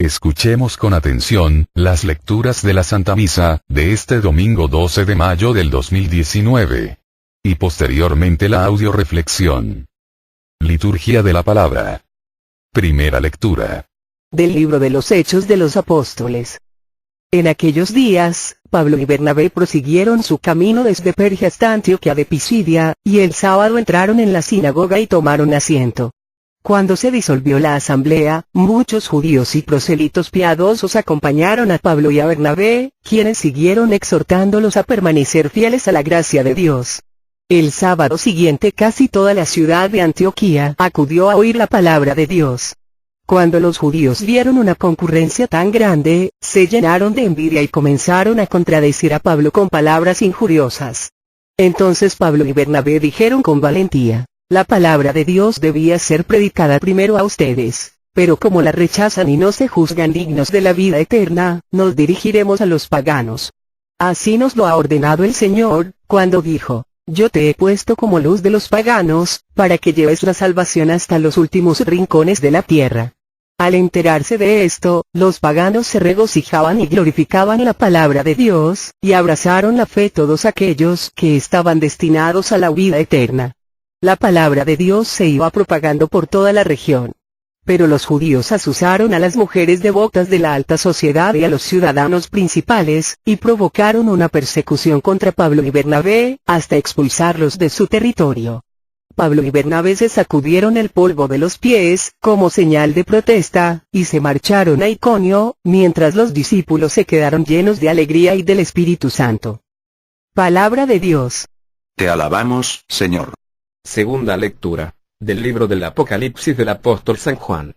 Escuchemos con atención las lecturas de la Santa Misa de este domingo 12 de mayo del 2019. Y posteriormente la audioreflexión. Liturgia de la Palabra. Primera lectura. Del libro de los Hechos de los Apóstoles. En aquellos días, Pablo y Bernabé prosiguieron su camino desde Perge hasta Antioquía de Pisidia, y el sábado entraron en la sinagoga y tomaron asiento. Cuando se disolvió la asamblea, muchos judíos y proselitos piadosos acompañaron a Pablo y a Bernabé, quienes siguieron exhortándolos a permanecer fieles a la gracia de Dios. El sábado siguiente casi toda la ciudad de Antioquía acudió a oír la palabra de Dios. Cuando los judíos vieron una concurrencia tan grande, se llenaron de envidia y comenzaron a contradecir a Pablo con palabras injuriosas. Entonces Pablo y Bernabé dijeron con valentía: la palabra de Dios debía ser predicada primero a ustedes, pero como la rechazan y no se juzgan dignos de la vida eterna, nos dirigiremos a los paganos. Así nos lo ha ordenado el Señor, cuando dijo: yo te he puesto como luz de los paganos, para que lleves la salvación hasta los últimos rincones de la tierra. Al enterarse de esto, los paganos se regocijaban y glorificaban la palabra de Dios, y abrazaron la fe todos aquellos que estaban destinados a la vida eterna. La palabra de Dios se iba propagando por toda la región. Pero los judíos asusaron a las mujeres devotas de la alta sociedad y a los ciudadanos principales, y provocaron una persecución contra Pablo y Bernabé, hasta expulsarlos de su territorio. Pablo y Bernabé se sacudieron el polvo de los pies, como señal de protesta, y se marcharon a Iconio, mientras los discípulos se quedaron llenos de alegría y del Espíritu Santo. Palabra de Dios. Te alabamos, Señor. Segunda lectura, del libro del Apocalipsis del apóstol San Juan.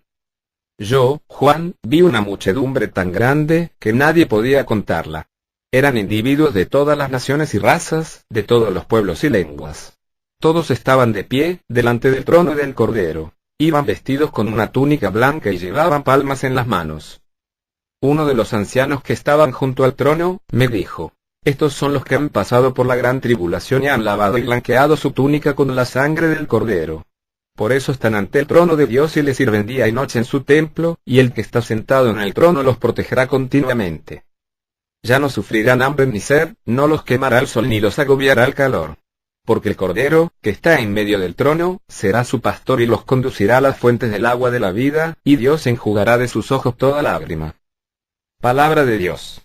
Yo, Juan, vi una muchedumbre tan grande, que nadie podía contarla. Eran individuos de todas las naciones y razas, de todos los pueblos y lenguas. Todos estaban de pie, delante del trono del Cordero. Iban vestidos con una túnica blanca y llevaban palmas en las manos. Uno de los ancianos que estaban junto al trono, me dijo: estos son los que han pasado por la gran tribulación y han lavado y blanqueado su túnica con la sangre del Cordero. Por eso están ante el trono de Dios y le sirven día y noche en su templo, y el que está sentado en el trono los protegerá continuamente. Ya no sufrirán hambre ni sed, no los quemará el sol ni los agobiará el calor. Porque el Cordero, que está en medio del trono, será su pastor y los conducirá a las fuentes del agua de la vida, y Dios enjugará de sus ojos toda lágrima. Palabra de Dios.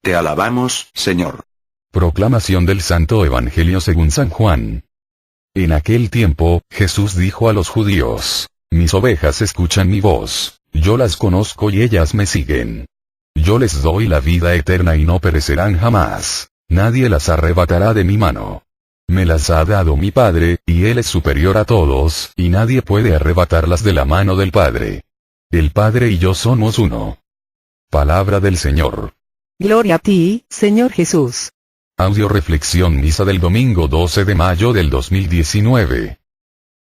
Te alabamos, Señor. Proclamación del Santo Evangelio según San Juan. En aquel tiempo, Jesús dijo a los judíos: mis ovejas escuchan mi voz, yo las conozco y ellas me siguen. Yo les doy la vida eterna y no perecerán jamás, nadie las arrebatará de mi mano. Me las ha dado mi Padre, y Él es superior a todos, y nadie puede arrebatarlas de la mano del Padre. El Padre y yo somos uno. Palabra del Señor. Gloria a ti, Señor Jesús. Audioreflexión Misa del domingo 12 de mayo del 2019.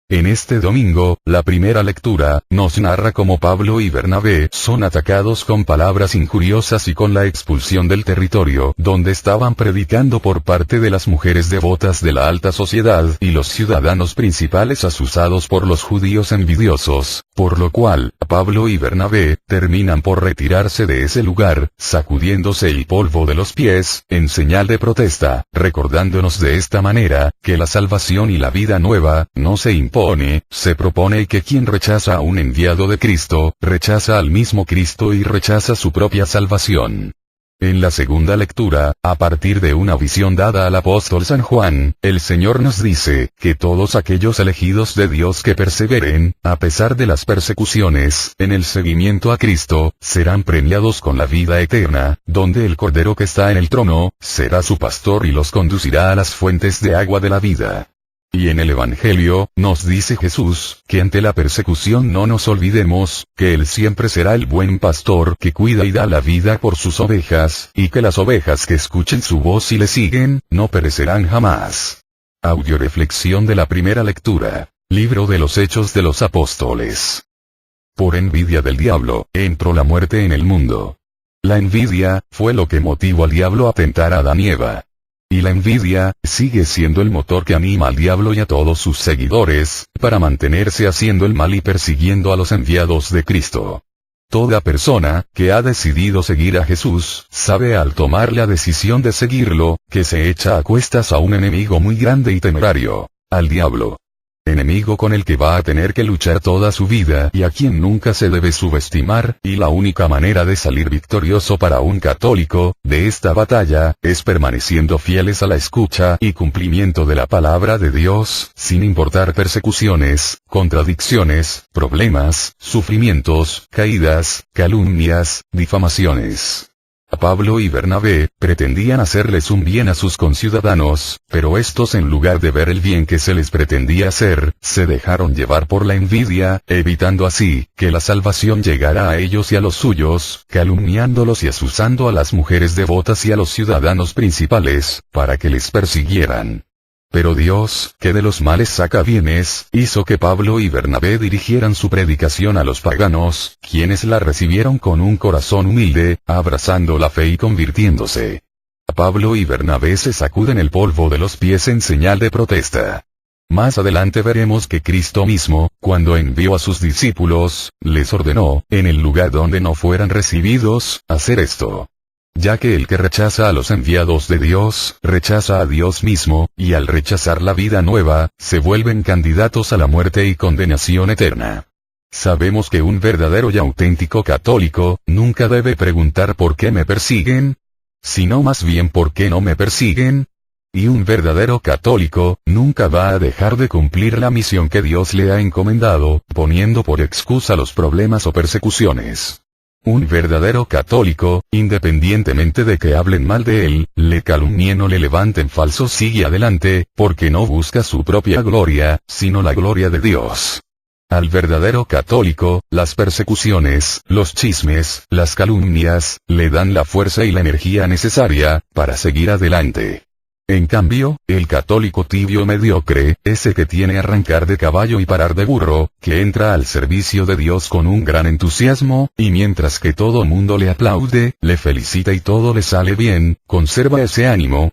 En este domingo, la primera lectura, nos narra cómo Pablo y Bernabé son atacados con palabras injuriosas y con la expulsión del territorio donde estaban predicando por parte de las mujeres devotas de la alta sociedad y los ciudadanos principales asusados por los judíos envidiosos, por lo cual, Pablo y Bernabé terminan por retirarse de ese lugar, sacudiéndose el polvo de los pies, en señal de protesta, recordándonos de esta manera, que la salvación y la vida nueva, no se impone, se propone y que quien rechaza a un enviado de Cristo, rechaza al mismo Cristo y rechaza su propia salvación. En la segunda lectura, a partir de una visión dada al apóstol San Juan, el Señor nos dice, que todos aquellos elegidos de Dios que perseveren, a pesar de las persecuciones, en el seguimiento a Cristo, serán premiados con la vida eterna, donde el Cordero que está en el trono, será su pastor y los conducirá a las fuentes de agua de la vida. Y en el Evangelio, nos dice Jesús, que ante la persecución no nos olvidemos, que Él siempre será el buen pastor que cuida y da la vida por sus ovejas, y que las ovejas que escuchen su voz y le siguen, no perecerán jamás. Audioreflexión de la primera lectura. Libro de los Hechos de los Apóstoles. Por envidia del diablo, entró la muerte en el mundo. La envidia, fue lo que motivó al diablo a tentar a Adán y Eva. Y la envidia, sigue siendo el motor que anima al diablo y a todos sus seguidores, para mantenerse haciendo el mal y persiguiendo a los enviados de Cristo. Toda persona que ha decidido seguir a Jesús, sabe al tomar la decisión de seguirlo, que se echa a cuestas a un enemigo muy grande y temerario, al diablo. Enemigo con el que va a tener que luchar toda su vida y a quien nunca se debe subestimar, y la única manera de salir victorioso para un católico, de esta batalla, es permaneciendo fieles a la escucha y cumplimiento de la palabra de Dios, sin importar persecuciones, contradicciones, problemas, sufrimientos, caídas, calumnias, difamaciones. Pablo y Bernabé pretendían hacerles un bien a sus conciudadanos, pero estos, en lugar de ver el bien que se les pretendía hacer, se dejaron llevar por la envidia, evitando así que la salvación llegara a ellos y a los suyos, calumniándolos y asusando a las mujeres devotas y a los ciudadanos principales, para que les persiguieran. Pero Dios, que de los males saca bienes, hizo que Pablo y Bernabé dirigieran su predicación a los paganos, quienes la recibieron con un corazón humilde, abrazando la fe y convirtiéndose. Pablo y Bernabé se sacuden el polvo de los pies en señal de protesta. Más adelante veremos que Cristo mismo, cuando envió a sus discípulos, les ordenó, en el lugar donde no fueran recibidos, hacer esto. Ya que el que rechaza a los enviados de Dios, rechaza a Dios mismo, y al rechazar la vida nueva, se vuelven candidatos a la muerte y condenación eterna. Sabemos que un verdadero y auténtico católico, nunca debe preguntar por qué me persiguen, sino más bien por qué no me persiguen. Y un verdadero católico, nunca va a dejar de cumplir la misión que Dios le ha encomendado, poniendo por excusa los problemas o persecuciones. Un verdadero católico, independientemente de que hablen mal de él, le calumnien o le levanten falsos, sigue adelante, porque no busca su propia gloria, sino la gloria de Dios. Al verdadero católico, las persecuciones, los chismes, las calumnias, le dan la fuerza y la energía necesaria, para seguir adelante. En cambio, el católico tibio mediocre, ese que tiene arrancar de caballo y parar de burro, que entra al servicio de Dios con un gran entusiasmo, y mientras que todo mundo le aplaude, le felicita y todo le sale bien, conserva ese ánimo,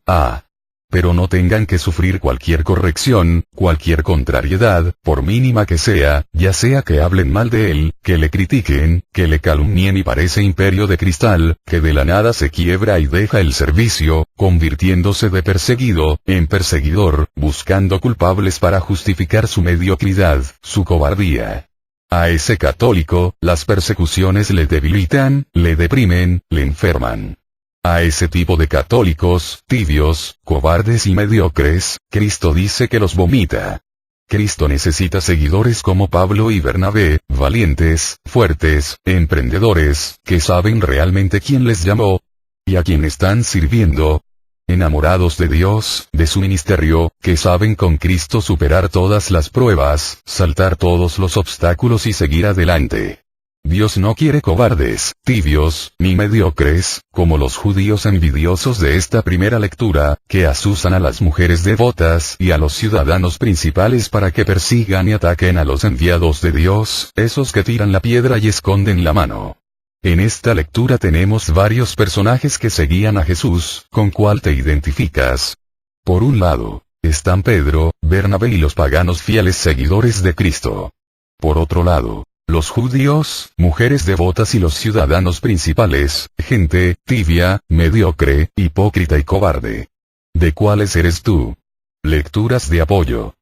pero no tengan que sufrir cualquier corrección, cualquier contrariedad, por mínima que sea, ya sea que hablen mal de él, que le critiquen, que le calumnien y parece imperio de cristal, que de la nada se quiebra y deja el servicio, convirtiéndose de perseguido, en perseguidor, buscando culpables para justificar su mediocridad, su cobardía. A ese católico, las persecuciones le debilitan, le deprimen, le enferman. A ese tipo de católicos, tibios, cobardes y mediocres, Cristo dice que los vomita. Cristo necesita seguidores como Pablo y Bernabé, valientes, fuertes, emprendedores, que saben realmente quién les llamó y a quién están sirviendo. Enamorados de Dios, de su ministerio, que saben con Cristo superar todas las pruebas, saltar todos los obstáculos y seguir adelante. Dios no quiere cobardes, tibios, ni mediocres, como los judíos envidiosos de esta primera lectura, que asusan a las mujeres devotas y a los ciudadanos principales para que persigan y ataquen a los enviados de Dios, esos que tiran la piedra y esconden la mano. En esta lectura tenemos varios personajes que seguían a Jesús, ¿con cuál te identificas? Por un lado, están Pedro, Bernabé y los paganos fieles seguidores de Cristo. Por otro lado, los judíos, mujeres devotas y los ciudadanos principales, gente tibia, mediocre, hipócrita y cobarde. ¿De cuáles eres tú? Lecturas de apoyo.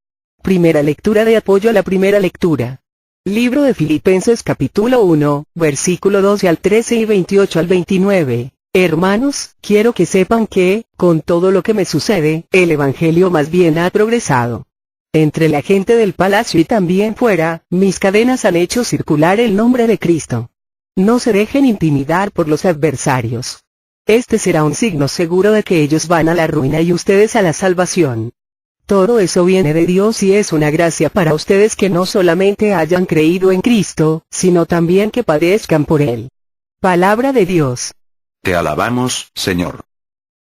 Primera lectura de apoyo a la primera lectura. Libro de Filipenses capítulo 1, versículo 12 al 13 y 28 al 29. Hermanos, quiero que sepan que, con todo lo que me sucede, el Evangelio más bien ha progresado. Entre la gente del palacio y también fuera, mis cadenas han hecho circular el nombre de Cristo. No se dejen intimidar por los adversarios. Este será un signo seguro de que ellos van a la ruina y ustedes a la salvación. Todo eso viene de Dios y es una gracia para ustedes que no solamente hayan creído en Cristo, sino también que padezcan por Él. Palabra de Dios. Te alabamos, Señor.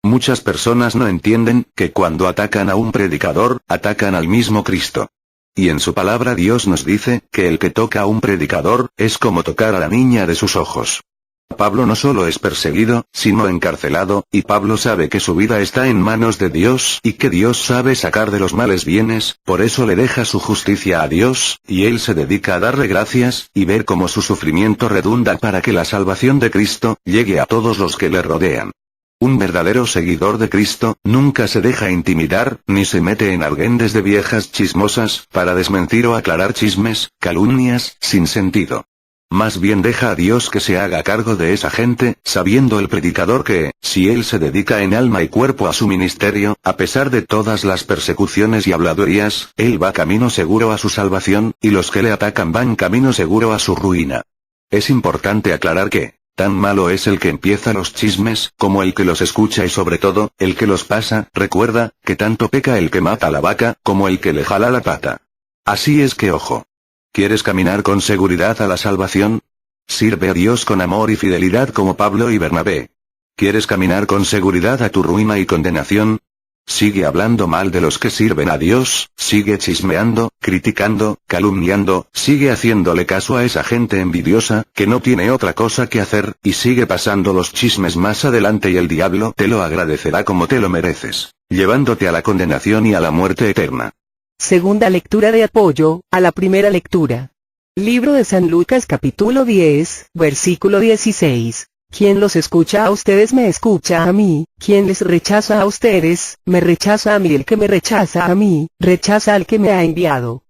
Muchas personas no entienden que cuando atacan a un predicador, atacan al mismo Cristo. Y en su palabra Dios nos dice que el que toca a un predicador, es como tocar a la niña de sus ojos. Pablo no solo es perseguido, sino encarcelado, y Pablo sabe que su vida está en manos de Dios y que Dios sabe sacar de los males bienes, por eso le deja su justicia a Dios, y él se dedica a darle gracias, y ver cómo su sufrimiento redunda para que la salvación de Cristo llegue a todos los que le rodean. Un verdadero seguidor de Cristo, nunca se deja intimidar, ni se mete en argüendes de viejas chismosas, para desmentir o aclarar chismes, calumnias, sin sentido. Más bien deja a Dios que se haga cargo de esa gente, sabiendo el predicador que, si él se dedica en alma y cuerpo a su ministerio, a pesar de todas las persecuciones y habladurías, él va camino seguro a su salvación, y los que le atacan van camino seguro a su ruina. Es importante aclarar que, tan malo es el que empieza los chismes, como el que los escucha y sobre todo, el que los pasa. Recuerda, que tanto peca el que mata a la vaca, como el que le jala la pata. Así es que ojo. ¿Quieres caminar con seguridad a la salvación? Sirve a Dios con amor y fidelidad como Pablo y Bernabé. ¿Quieres caminar con seguridad a tu ruina y condenación? Sigue hablando mal de los que sirven a Dios, sigue chismeando, criticando, calumniando, sigue haciéndole caso a esa gente envidiosa, que no tiene otra cosa que hacer, y sigue pasando los chismes más adelante y el diablo te lo agradecerá como te lo mereces, llevándote a la condenación y a la muerte eterna. Segunda lectura de apoyo a la primera lectura. Libro de San Lucas capítulo 10, versículo 16. Quien los escucha a ustedes me escucha a mí, quien les rechaza a ustedes, me rechaza a mí, el que me rechaza a mí, rechaza al que me ha enviado.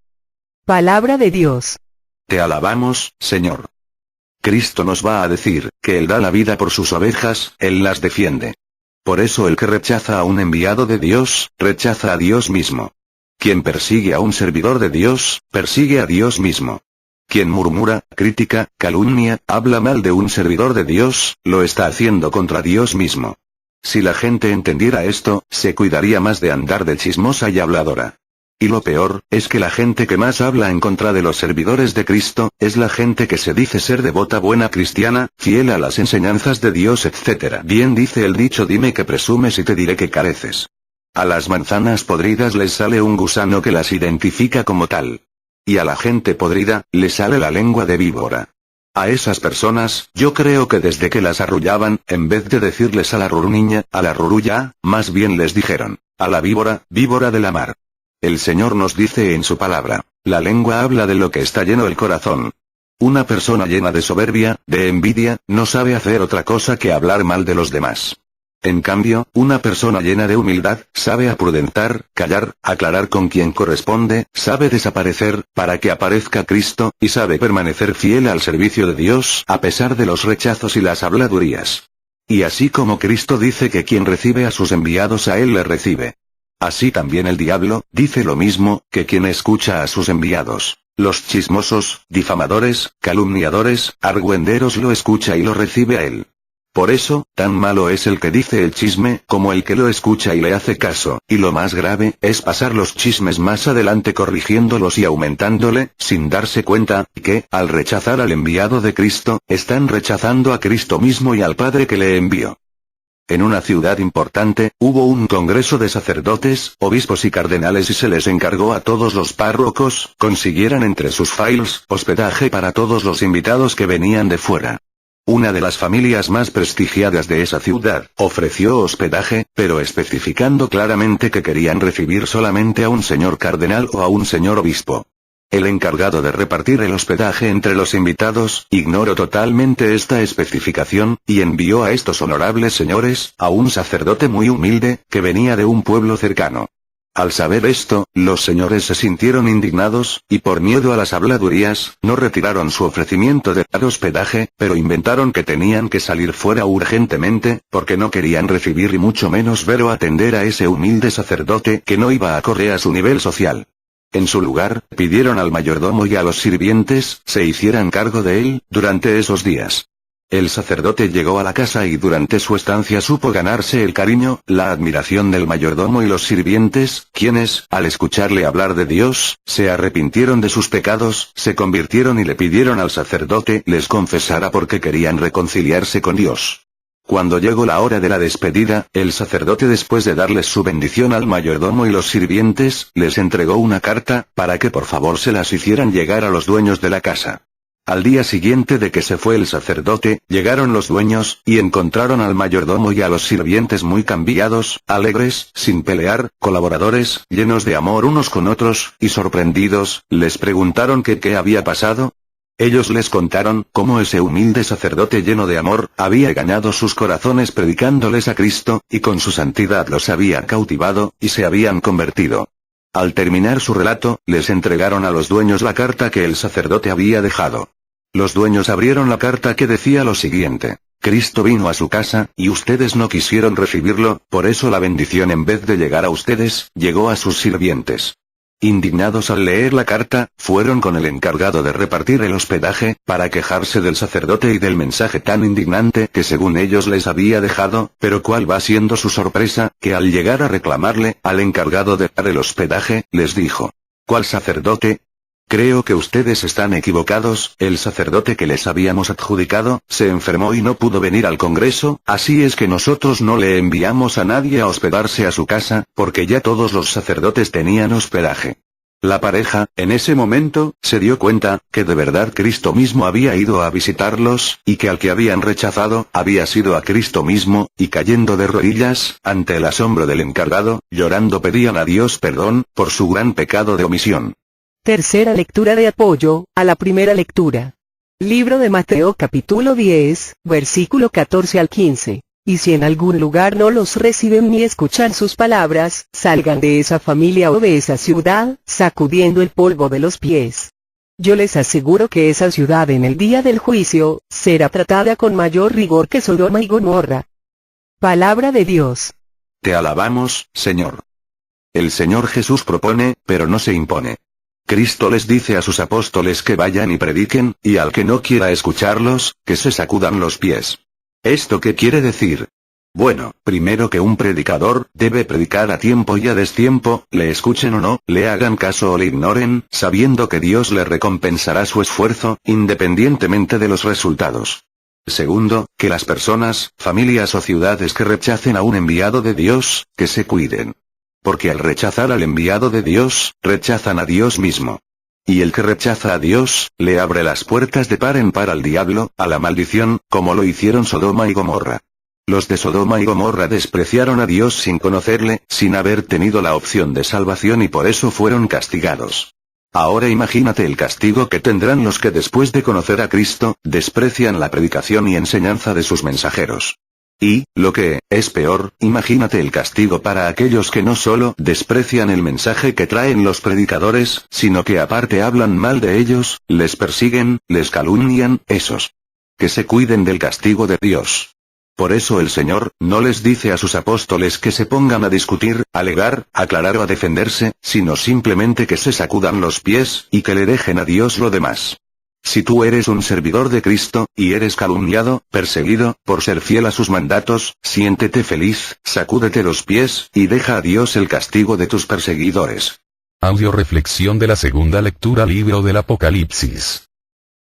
Palabra de Dios. Te alabamos, Señor. Cristo nos va a decir, que Él da la vida por sus ovejas, Él las defiende. Por eso el que rechaza a un enviado de Dios, rechaza a Dios mismo. Quien persigue a un servidor de Dios, persigue a Dios mismo. Quien murmura, critica, calumnia, habla mal de un servidor de Dios, lo está haciendo contra Dios mismo. Si la gente entendiera esto, se cuidaría más de andar de chismosa y habladora. Y lo peor, es que la gente que más habla en contra de los servidores de Cristo, es la gente que se dice ser devota, buena cristiana, fiel a las enseñanzas de Dios, etc. Bien dice el dicho: dime que presumes y te diré que careces. A las manzanas podridas les sale un gusano que las identifica como tal. Y a la gente podrida, le sale la lengua de víbora. A esas personas, yo creo que desde que las arrullaban, en vez de decirles a la rurniña, a la rurulla, más bien les dijeron, a la víbora, víbora de la mar. El Señor nos dice en su palabra, la lengua habla de lo que está lleno el corazón. Una persona llena de soberbia, de envidia, no sabe hacer otra cosa que hablar mal de los demás. En cambio, una persona llena de humildad, sabe aprudentar, callar, aclarar con quien corresponde, sabe desaparecer, para que aparezca Cristo, y sabe permanecer fiel al servicio de Dios, a pesar de los rechazos y las habladurías. Y así como Cristo dice que quien recibe a sus enviados a Él le recibe. Así también el diablo, dice lo mismo, que quien escucha a sus enviados, los chismosos, difamadores, calumniadores, argüenderos, lo escucha y lo recibe a él. Por eso, tan malo es el que dice el chisme, como el que lo escucha y le hace caso, y lo más grave, es pasar los chismes más adelante corrigiéndolos y aumentándole, sin darse cuenta, que, al rechazar al enviado de Cristo, están rechazando a Cristo mismo y al Padre que le envió. En una ciudad importante, hubo un congreso de sacerdotes, obispos y cardenales y se les encargó a todos los párrocos, consiguieran entre sus files, hospedaje para todos los invitados que venían de fuera. Una de las familias más prestigiadas de esa ciudad, ofreció hospedaje, pero especificando claramente que querían recibir solamente a un señor cardenal o a un señor obispo. El encargado de repartir el hospedaje entre los invitados, ignoró totalmente esta especificación, y envió a estos honorables señores, a un sacerdote muy humilde, que venía de un pueblo cercano. Al saber esto, los señores se sintieron indignados, y por miedo a las habladurías, no retiraron su ofrecimiento de dar hospedaje, pero inventaron que tenían que salir fuera urgentemente, porque no querían recibir y mucho menos ver o atender a ese humilde sacerdote que no iba acorde a su nivel social. En su lugar, pidieron al mayordomo y a los sirvientes, se hicieran cargo de él, durante esos días. El sacerdote llegó a la casa y durante su estancia supo ganarse el cariño, la admiración del mayordomo y los sirvientes, quienes, al escucharle hablar de Dios, se arrepintieron de sus pecados, se convirtieron y le pidieron al sacerdote les confesara porque querían reconciliarse con Dios. Cuando llegó la hora de la despedida, el sacerdote, después de darles su bendición al mayordomo y los sirvientes, les entregó una carta, para que por favor se las hicieran llegar a los dueños de la casa. Al día siguiente de que se fue el sacerdote, llegaron los dueños, y encontraron al mayordomo y a los sirvientes muy cambiados, alegres, sin pelear, colaboradores, llenos de amor unos con otros, y sorprendidos, les preguntaron que qué había pasado. Ellos les contaron cómo ese humilde sacerdote lleno de amor, había ganado sus corazones predicándoles a Cristo, y con su santidad los había cautivado, y se habían convertido. Al terminar su relato, les entregaron a los dueños la carta que el sacerdote había dejado. Los dueños abrieron la carta que decía lo siguiente: Cristo vino a su casa, y ustedes no quisieron recibirlo, por eso la bendición en vez de llegar a ustedes, llegó a sus sirvientes. Indignados al leer la carta, fueron con el encargado de repartir el hospedaje, para quejarse del sacerdote y del mensaje tan indignante que según ellos les había dejado, pero cuál va siendo su sorpresa, que al llegar a reclamarle, al encargado de dar el hospedaje, les dijo: ¿Cuál sacerdote? Creo que ustedes están equivocados, el sacerdote que les habíamos adjudicado, se enfermó y no pudo venir al Congreso, así es que nosotros no le enviamos a nadie a hospedarse a su casa, porque ya todos los sacerdotes tenían hospedaje. La pareja, en ese momento, se dio cuenta, que de verdad Cristo mismo había ido a visitarlos, y que al que habían rechazado, había sido a Cristo mismo, y cayendo de rodillas, ante el asombro del encargado, llorando pedían a Dios perdón, por su gran pecado de omisión. Tercera lectura de apoyo a la primera lectura. Libro de Mateo capítulo 10, versículo 14 al 15. Y si en algún lugar no los reciben ni escuchan sus palabras, salgan de esa familia o de esa ciudad, sacudiendo el polvo de los pies. Yo les aseguro que esa ciudad en el día del juicio, será tratada con mayor rigor que Sodoma y Gomorra. Palabra de Dios. Te alabamos, Señor. El Señor Jesús propone, pero no se impone. Cristo les dice a sus apóstoles que vayan y prediquen, y al que no quiera escucharlos, que se sacudan los pies. ¿Esto qué quiere decir? Bueno, primero que un predicador, debe predicar a tiempo y a destiempo, le escuchen o no, le hagan caso o le ignoren, sabiendo que Dios le recompensará su esfuerzo, independientemente de los resultados. Segundo, que las personas, familias o ciudades que rechacen a un enviado de Dios, que se cuiden. Porque al rechazar al enviado de Dios, rechazan a Dios mismo. Y el que rechaza a Dios, le abre las puertas de par en par al diablo, a la maldición, como lo hicieron Sodoma y Gomorra. Los de Sodoma y Gomorra despreciaron a Dios sin conocerle, sin haber tenido la opción de salvación y por eso fueron castigados. Ahora imagínate el castigo que tendrán los que después de conocer a Cristo, desprecian la predicación y enseñanza de sus mensajeros. Y, lo que es peor, imagínate el castigo para aquellos que no solo desprecian el mensaje que traen los predicadores, sino que aparte hablan mal de ellos, les persiguen, les calumnian, esos. Que se cuiden del castigo de Dios. Por eso el Señor, no les dice a sus apóstoles que se pongan a discutir, alegar, aclarar o a defenderse, sino simplemente que se sacudan los pies, y que le dejen a Dios lo demás. Si tú eres un servidor de Cristo, y eres calumniado, perseguido, por ser fiel a sus mandatos, siéntete feliz, sacúdete los pies, y deja a Dios el castigo de tus perseguidores. Audio reflexión de la segunda lectura libro del Apocalipsis.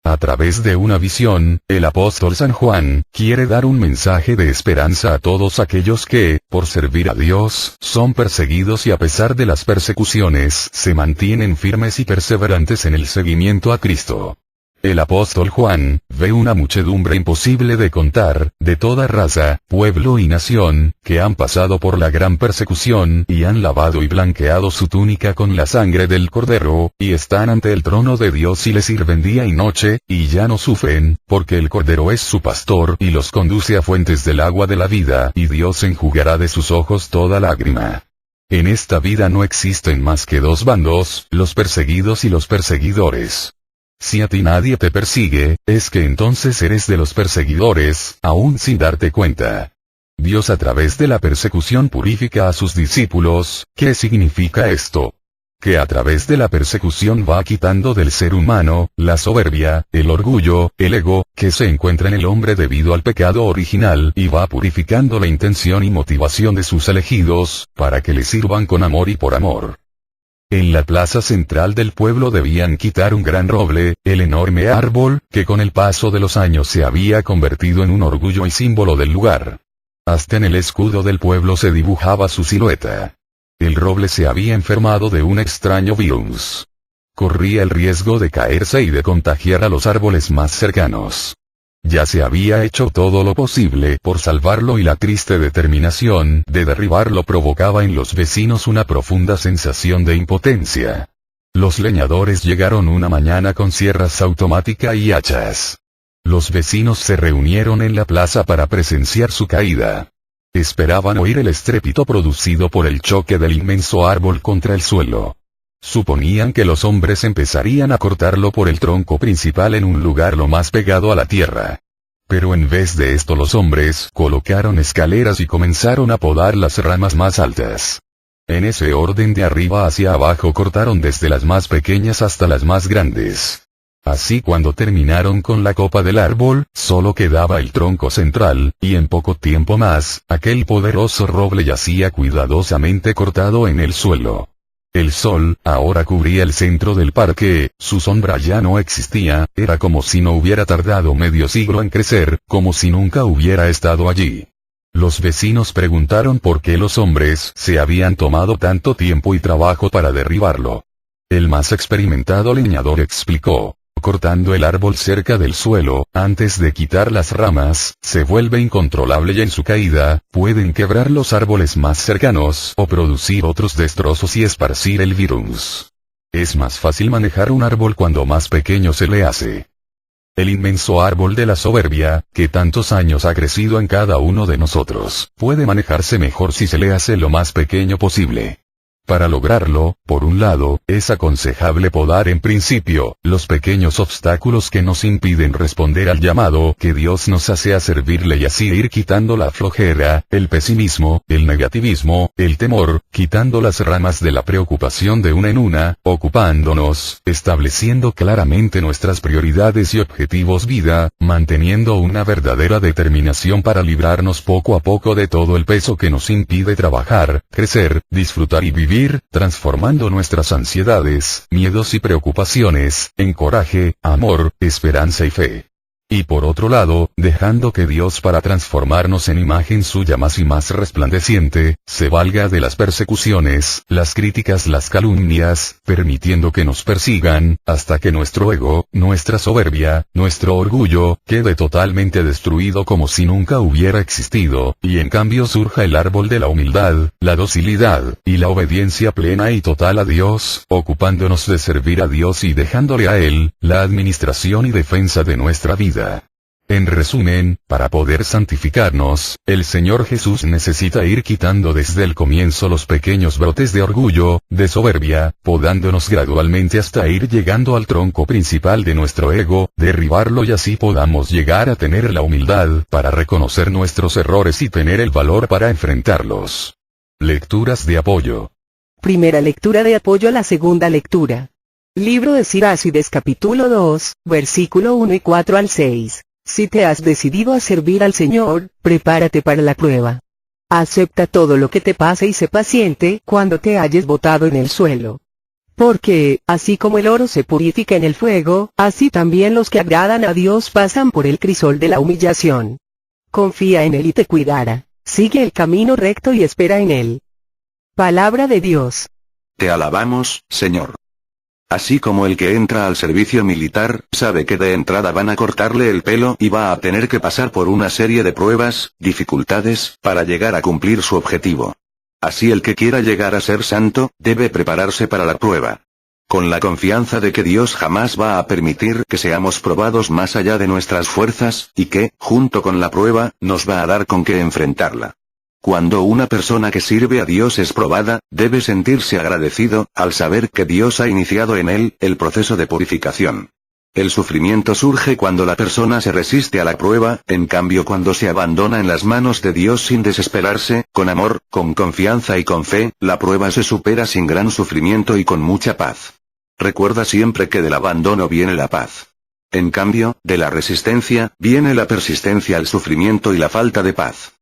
A través de una visión, el apóstol San Juan, quiere dar un mensaje de esperanza a todos aquellos que, por servir a Dios, son perseguidos y a pesar de las persecuciones, se mantienen firmes y perseverantes en el seguimiento a Cristo. El apóstol Juan, ve una muchedumbre imposible de contar, de toda raza, pueblo y nación, que han pasado por la gran persecución y han lavado y blanqueado su túnica con la sangre del Cordero, y están ante el trono de Dios y le sirven día y noche, y ya no sufren, porque el Cordero es su pastor y los conduce a fuentes del agua de la vida, y Dios enjugará de sus ojos toda lágrima. En esta vida no existen más que dos bandos, los perseguidos y los perseguidores. Si a ti nadie te persigue, es que entonces eres de los perseguidores, aún sin darte cuenta. Dios a través de la persecución purifica a sus discípulos. ¿Qué significa esto? Que a través de la persecución va quitando del ser humano, la soberbia, el orgullo, el ego, que se encuentra en el hombre debido al pecado original y va purificando la intención y motivación de sus elegidos, para que le sirvan con amor y por amor. En la plaza central del pueblo debían quitar un gran roble, el enorme árbol, que con el paso de los años se había convertido en un orgullo y símbolo del lugar. Hasta en el escudo del pueblo se dibujaba su silueta. El roble se había enfermado de un extraño virus. corría el riesgo de caerse y de contagiar a los árboles más cercanos. Ya se había hecho todo lo posible por salvarlo y la triste determinación de derribarlo provocaba en los vecinos una profunda sensación de impotencia. Los leñadores llegaron una mañana con sierras automáticas y hachas. Los vecinos se reunieron en la plaza para presenciar su caída. Esperaban oír el estrépito producido por el choque del inmenso árbol contra el suelo. Suponían que los hombres empezarían a cortarlo por el tronco principal en un lugar lo más pegado a la tierra. Pero en vez de esto los hombres colocaron escaleras y comenzaron a podar las ramas más altas. En ese orden de arriba hacia abajo cortaron desde las más pequeñas hasta las más grandes. Así cuando terminaron con la copa del árbol, solo quedaba el tronco central, y en poco tiempo más, aquel poderoso roble yacía cuidadosamente cortado en el suelo. El sol, ahora cubría el centro del parque, su sombra ya no existía, era como si no hubiera tardado medio siglo en crecer, como si nunca hubiera estado allí. Los vecinos preguntaron por qué los hombres se habían tomado tanto tiempo y trabajo para derribarlo. El más experimentado leñador explicó: cortando el árbol cerca del suelo, antes de quitar las ramas, se vuelve incontrolable y en su caída, pueden quebrar los árboles más cercanos o producir otros destrozos y esparcir el virus. Es más fácil manejar un árbol cuando más pequeño se le hace. El inmenso árbol de la soberbia, que tantos años ha crecido en cada uno de nosotros, puede manejarse mejor si se le hace lo más pequeño posible. Para lograrlo, por un lado, es aconsejable podar en principio los pequeños obstáculos que nos impiden responder al llamado que Dios nos hace a servirle y así ir quitando la flojera, el pesimismo, el negativismo, el temor, quitando las ramas de la preocupación de una en una, ocupándonos, estableciendo claramente nuestras prioridades y objetivos vida, manteniendo una verdadera determinación para librarnos poco a poco de todo el peso que nos impide trabajar, crecer, disfrutar y vivir, transformando nuestras ansiedades, miedos y preocupaciones, en coraje, amor, esperanza y fe. Y por otro lado, dejando que Dios para transformarnos en imagen suya más y más resplandeciente, se valga de las persecuciones, las críticas, las calumnias, permitiendo que nos persigan, hasta que nuestro ego, nuestra soberbia, nuestro orgullo, quede totalmente destruido como si nunca hubiera existido, y en cambio surja el árbol de la humildad, la docilidad, y la obediencia plena y total a Dios, ocupándonos de servir a Dios y dejándole a Él, la administración y defensa de nuestra vida. En resumen, para poder santificarnos, el Señor Jesús necesita ir quitando desde el comienzo los pequeños brotes de orgullo, de soberbia, podándonos gradualmente hasta ir llegando al tronco principal de nuestro ego, derribarlo y así podamos llegar a tener la humildad para reconocer nuestros errores y tener el valor para enfrentarlos. Lecturas de apoyo. Primera lectura de apoyo a la segunda lectura. Libro de Sirácides capítulo 2, versículo 1 y 4 al 6. Si te has decidido a servir al Señor, prepárate para la prueba. Acepta todo lo que te pase y sé paciente cuando te hayas botado en el suelo. Porque, así como el oro se purifica en el fuego, así también los que agradan a Dios pasan por el crisol de la humillación. Confía en Él y te cuidará. Sigue el camino recto y espera en Él. Palabra de Dios. Te alabamos, Señor. Así como el que entra al servicio militar, sabe que de entrada van a cortarle el pelo y va a tener que pasar por una serie de pruebas, dificultades, para llegar a cumplir su objetivo. Así el que quiera llegar a ser santo, debe prepararse para la prueba. Con la confianza de que Dios jamás va a permitir que seamos probados más allá de nuestras fuerzas, y que, junto con la prueba, nos va a dar con qué enfrentarla. Cuando una persona que sirve a Dios es probada, debe sentirse agradecido, al saber que Dios ha iniciado en él, el proceso de purificación. El sufrimiento surge cuando la persona se resiste a la prueba, en cambio cuando se abandona en las manos de Dios sin desesperarse, con amor, con confianza y con fe, la prueba se supera sin gran sufrimiento y con mucha paz. Recuerda siempre que del abandono viene la paz. En cambio, de la resistencia, viene la persistencia al sufrimiento y la falta de paz.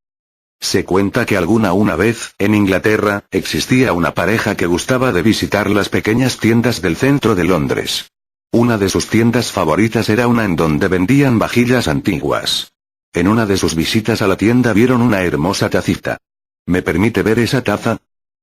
Se cuenta que una vez, en Inglaterra, existía una pareja que gustaba de visitar las pequeñas tiendas del centro de Londres. Una de sus tiendas favoritas era una en donde vendían vajillas antiguas. En una de sus visitas a la tienda vieron una hermosa tacita. ¿Me permite ver esa taza?,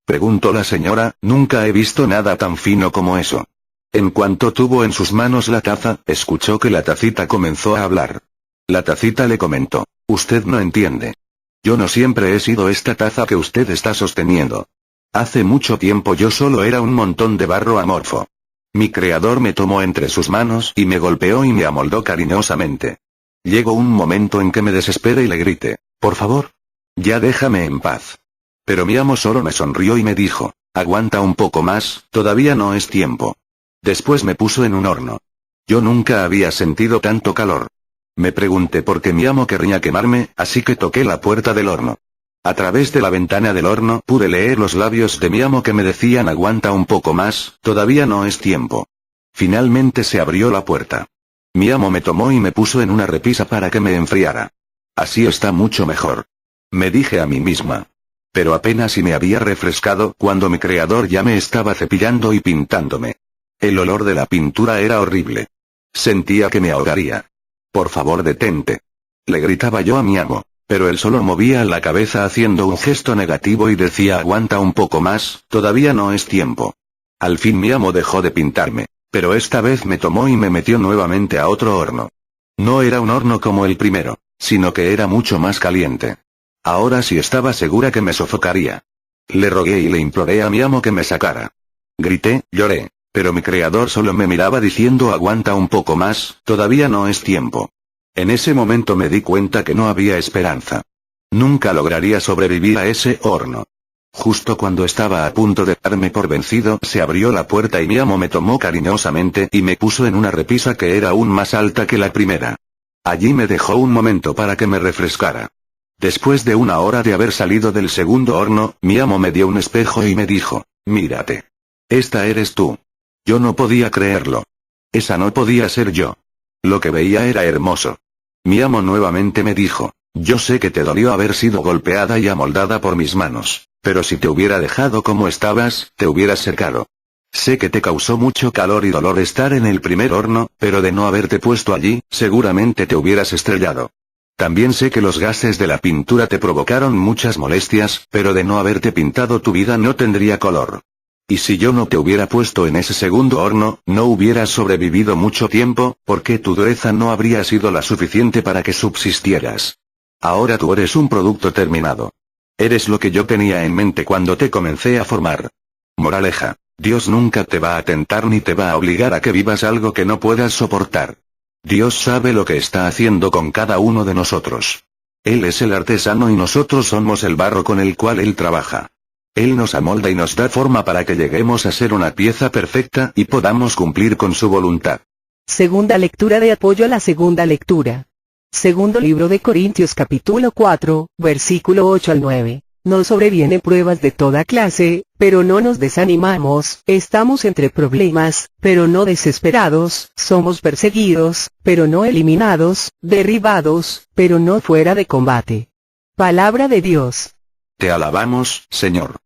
preguntó la señora. Nunca he visto nada tan fino como eso. En cuanto tuvo en sus manos la taza, escuchó que la tacita comenzó a hablar. La tacita le comentó: usted no entiende. Yo no siempre he sido esta taza que usted está sosteniendo. Hace mucho tiempo yo solo era un montón de barro amorfo. Mi creador me tomó entre sus manos y me golpeó y me amoldó cariñosamente. Llegó un momento en que me desesperé y le grité: por favor, ya déjame en paz. Pero mi amo solo me sonrió y me dijo: aguanta un poco más, todavía no es tiempo. Después me puso en un horno. Yo nunca había sentido tanto calor. Me pregunté por qué mi amo querría quemarme, así que toqué la puerta del horno. A través de la ventana del horno pude leer los labios de mi amo que me decían: aguanta un poco más, todavía no es tiempo. Finalmente se abrió la puerta. Mi amo me tomó y me puso en una repisa para que me enfriara. Así está mucho mejor. Me dije a mí misma. Pero apenas si me había refrescado cuando mi creador ya me estaba cepillando y pintándome. El olor de la pintura era horrible. Sentía que me ahogaría. Por favor, detente. Le gritaba yo a mi amo, pero él solo movía la cabeza haciendo un gesto negativo y decía: aguanta un poco más, todavía no es tiempo. Al fin mi amo dejó de pintarme, pero esta vez me tomó y me metió nuevamente a otro horno. No era un horno como el primero, sino que era mucho más caliente. Ahora sí estaba segura que me sofocaría. Le rogué y le imploré a mi amo que me sacara. Grité, lloré. Pero mi creador solo me miraba diciendo: aguanta un poco más, todavía no es tiempo. En ese momento me di cuenta que no había esperanza. Nunca lograría sobrevivir a ese horno. Justo cuando estaba a punto de darme por vencido, se abrió la puerta y mi amo me tomó cariñosamente y me puso en una repisa que era aún más alta que la primera. Allí me dejó un momento para que me refrescara. Después de una hora de haber salido del segundo horno, mi amo me dio un espejo y me dijo: mírate. Esta eres tú. Yo no podía creerlo. Esa no podía ser yo. Lo que veía era hermoso. Mi amo nuevamente me dijo: yo sé que te dolió haber sido golpeada y amoldada por mis manos, pero si te hubiera dejado como estabas, te hubieras secado. Sé que te causó mucho calor y dolor estar en el primer horno, pero de no haberte puesto allí, seguramente te hubieras estrellado. También sé que los gases de la pintura te provocaron muchas molestias, pero de no haberte pintado tu vida no tendría color. Y si yo no te hubiera puesto en ese segundo horno, no hubieras sobrevivido mucho tiempo, porque tu dureza no habría sido la suficiente para que subsistieras. Ahora tú eres un producto terminado. Eres lo que yo tenía en mente cuando te comencé a formar. Moraleja: Dios nunca te va a tentar ni te va a obligar a que vivas algo que no puedas soportar. Dios sabe lo que está haciendo con cada uno de nosotros. Él es el artesano y nosotros somos el barro con el cual Él trabaja. Él nos amolda y nos da forma para que lleguemos a ser una pieza perfecta y podamos cumplir con su voluntad. Segunda lectura de apoyo a la segunda lectura. Segundo libro de Corintios capítulo 4, versículo 8 al 9. Nos sobrevienen pruebas de toda clase, pero no nos desanimamos, estamos entre problemas, pero no desesperados, somos perseguidos, pero no eliminados, derribados, pero no fuera de combate. Palabra de Dios. Te alabamos, Señor.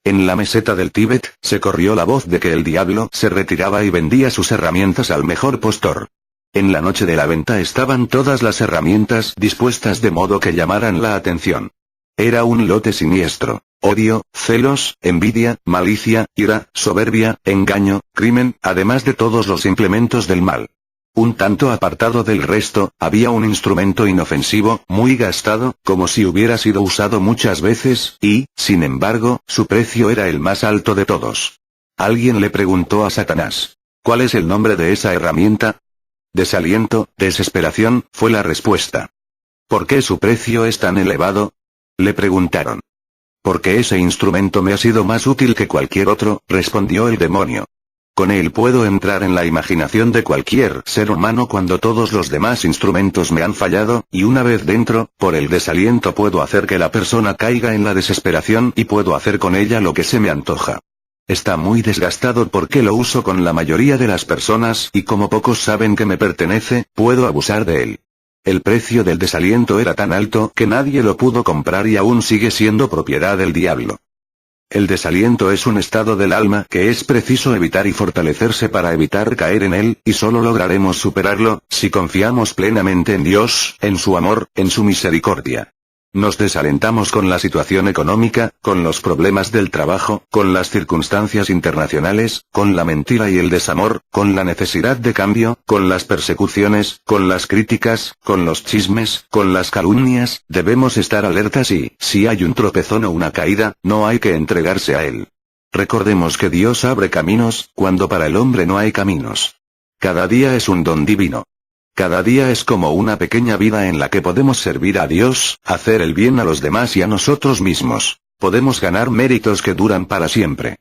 En la meseta del Tíbet, se corrió la voz de que el diablo se retiraba y vendía sus herramientas al mejor postor. En la noche de la venta estaban todas las herramientas dispuestas de modo que llamaran la atención. Era un lote siniestro: odio, celos, envidia, malicia, ira, soberbia, engaño, crimen, además de todos los implementos del mal. Un tanto apartado del resto, había un instrumento inofensivo, muy gastado, como si hubiera sido usado muchas veces, y, sin embargo, su precio era el más alto de todos. Alguien le preguntó a Satanás: ¿cuál es el nombre de esa herramienta? Desaliento, desesperación, fue la respuesta. ¿Por qué su precio es tan elevado? Le preguntaron. Porque ese instrumento me ha sido más útil que cualquier otro, respondió el demonio. Con él puedo entrar en la imaginación de cualquier ser humano cuando todos los demás instrumentos me han fallado, y una vez dentro, por el desaliento puedo hacer que la persona caiga en la desesperación y puedo hacer con ella lo que se me antoja. Está muy desgastado porque lo uso con la mayoría de las personas y como pocos saben que me pertenece, puedo abusar de él. El precio del desaliento era tan alto que nadie lo pudo comprar y aún sigue siendo propiedad del diablo. El desaliento es un estado del alma que es preciso evitar y fortalecerse para evitar caer en él, y solo lograremos superarlo si confiamos plenamente en Dios, en su amor, en su misericordia. Nos desalentamos con la situación económica, con los problemas del trabajo, con las circunstancias internacionales, con la mentira y el desamor, con la necesidad de cambio, con las persecuciones, con las críticas, con los chismes, con las calumnias. Debemos estar alertas y, si hay un tropezón o una caída, no hay que entregarse a él. Recordemos que Dios abre caminos, cuando para el hombre no hay caminos. Cada día es un don divino. Cada día es como una pequeña vida en la que podemos servir a Dios, hacer el bien a los demás y a nosotros mismos. Podemos ganar méritos que duran para siempre.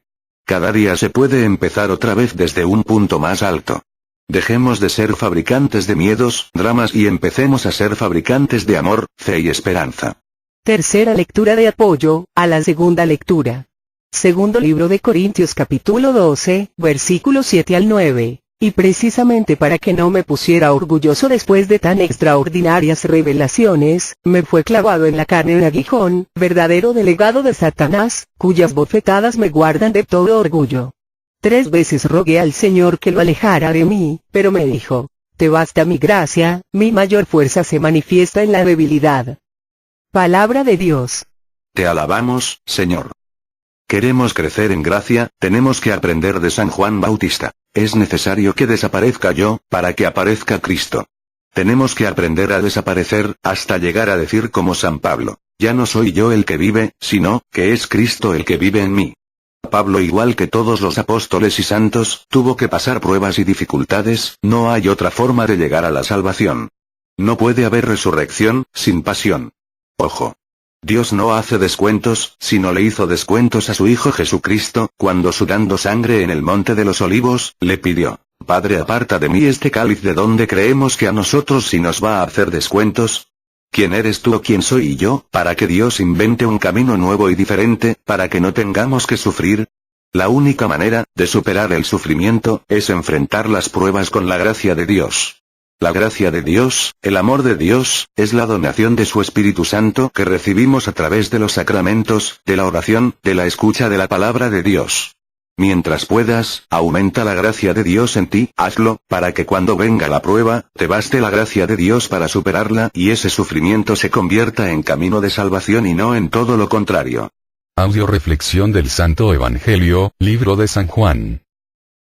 Cada día se puede empezar otra vez desde un punto más alto. Dejemos de ser fabricantes de miedos, dramas y empecemos a ser fabricantes de amor, fe y esperanza. Tercera lectura de apoyo a la segunda lectura. Segundo libro de Corintios capítulo 12, versículos 7 al 9. Y precisamente para que no me pusiera orgulloso después de tan extraordinarias revelaciones, me fue clavado en la carne un aguijón, verdadero delegado de Satanás, cuyas bofetadas me guardan de todo orgullo. 3 veces rogué al Señor que lo alejara de mí, pero me dijo: te basta mi gracia, mi mayor fuerza se manifiesta en la debilidad. Palabra de Dios. Te alabamos, Señor. Queremos crecer en gracia, tenemos que aprender de San Juan Bautista. Es necesario que desaparezca yo, para que aparezca Cristo. Tenemos que aprender a desaparecer, hasta llegar a decir como San Pablo: ya no soy yo el que vive, sino, que es Cristo el que vive en mí. Pablo, igual que todos los apóstoles y santos, tuvo que pasar pruebas y dificultades. No hay otra forma de llegar a la salvación. No puede haber resurrección sin pasión. Ojo. Dios no hace descuentos, sino le hizo descuentos a su Hijo Jesucristo, cuando sudando sangre en el Monte de los Olivos, le pidió: Padre, aparta de mí este cáliz. ¿De dónde creemos que a nosotros sí nos va a hacer descuentos? ¿Quién eres tú o quién soy yo, para que Dios invente un camino nuevo y diferente, para que no tengamos que sufrir? La única manera de superar el sufrimiento es enfrentar las pruebas con la gracia de Dios. La gracia de Dios, el amor de Dios, es la donación de su Espíritu Santo que recibimos a través de los sacramentos, de la oración, de la escucha de la palabra de Dios. Mientras puedas, aumenta la gracia de Dios en ti, hazlo, para que cuando venga la prueba, te baste la gracia de Dios para superarla y ese sufrimiento se convierta en camino de salvación y no en todo lo contrario. Audio reflexión del Santo Evangelio, libro de San Juan.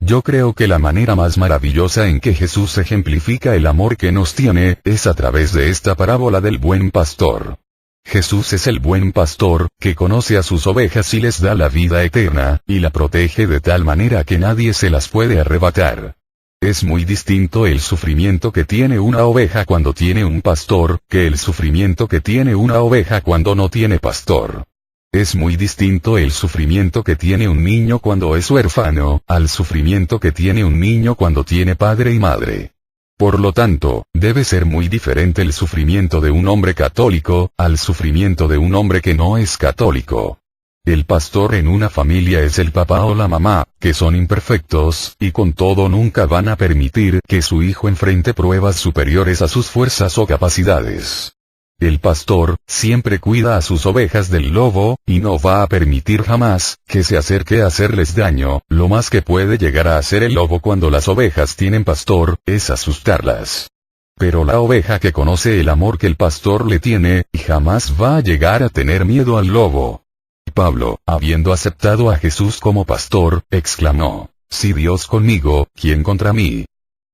Yo creo que la manera más maravillosa en que Jesús ejemplifica el amor que nos tiene, es a través de esta parábola del buen pastor. Jesús es el buen pastor, que conoce a sus ovejas y les da la vida eterna, y la protege de tal manera que nadie se las puede arrebatar. Es muy distinto el sufrimiento que tiene una oveja cuando tiene un pastor, que el sufrimiento que tiene una oveja cuando no tiene pastor. Es muy distinto el sufrimiento que tiene un niño cuando es huérfano, al sufrimiento que tiene un niño cuando tiene padre y madre. Por lo tanto, debe ser muy diferente el sufrimiento de un hombre católico, al sufrimiento de un hombre que no es católico. El pastor en una familia es el papá o la mamá, que son imperfectos, y con todo nunca van a permitir que su hijo enfrente pruebas superiores a sus fuerzas o capacidades. El pastor, siempre cuida a sus ovejas del lobo, y no va a permitir jamás, que se acerque a hacerles daño. Lo más que puede llegar a hacer el lobo cuando las ovejas tienen pastor, es asustarlas. Pero la oveja que conoce el amor que el pastor le tiene, jamás va a llegar a tener miedo al lobo. Pablo, habiendo aceptado a Jesús como pastor, exclamó: si Dios conmigo, ¿quién contra mí?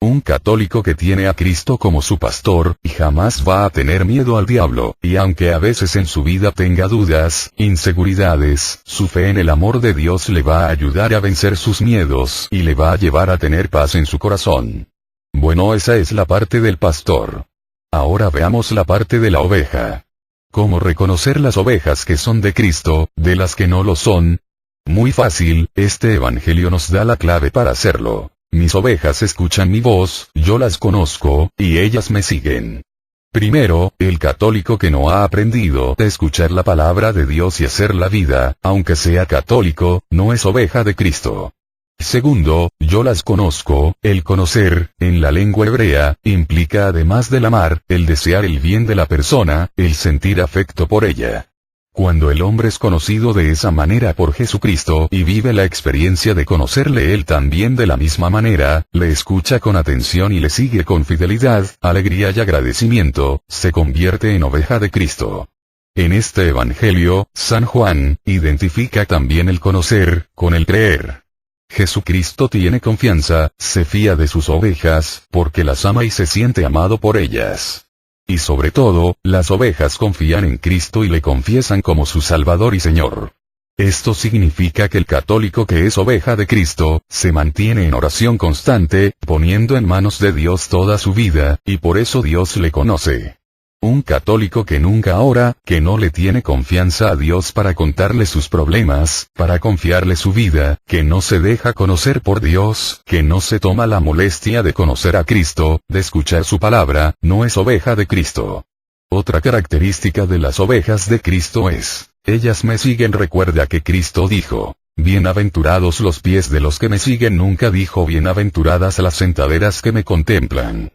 Un católico que tiene a Cristo como su pastor, jamás va a tener miedo al diablo, y aunque a veces en su vida tenga dudas, inseguridades, su fe en el amor de Dios le va a ayudar a vencer sus miedos y le va a llevar a tener paz en su corazón. Bueno, esa es la parte del pastor. Ahora veamos la parte de la oveja. ¿Cómo reconocer las ovejas que son de Cristo, de las que no lo son? Muy fácil, este evangelio nos da la clave para hacerlo. Mis ovejas escuchan mi voz, yo las conozco, y ellas me siguen. Primero, el católico que no ha aprendido a escuchar la palabra de Dios y hacer la vida, aunque sea católico, no es oveja de Cristo. Segundo, yo las conozco. El conocer, en la lengua hebrea, implica además del amar, el desear el bien de la persona, el sentir afecto por ella. Cuando el hombre es conocido de esa manera por Jesucristo y vive la experiencia de conocerle él también de la misma manera, le escucha con atención y le sigue con fidelidad, alegría y agradecimiento, se convierte en oveja de Cristo. En este Evangelio, San Juan identifica también el conocer con el creer. Jesucristo tiene confianza, se fía de sus ovejas, porque las ama y se siente amado por ellas. Y sobre todo, las ovejas confían en Cristo y le confiesan como su Salvador y Señor. Esto significa que el católico que es oveja de Cristo, se mantiene en oración constante, poniendo en manos de Dios toda su vida, y por eso Dios le conoce. Un católico que nunca ora, que no le tiene confianza a Dios para contarle sus problemas, para confiarle su vida, que no se deja conocer por Dios, que no se toma la molestia de conocer a Cristo, de escuchar su palabra, no es oveja de Cristo. Otra característica de las ovejas de Cristo es, ellas me siguen. Recuerda que Cristo dijo, bienaventurados los pies de los que me siguen, nunca dijo bienaventuradas las sentaderas que me contemplan.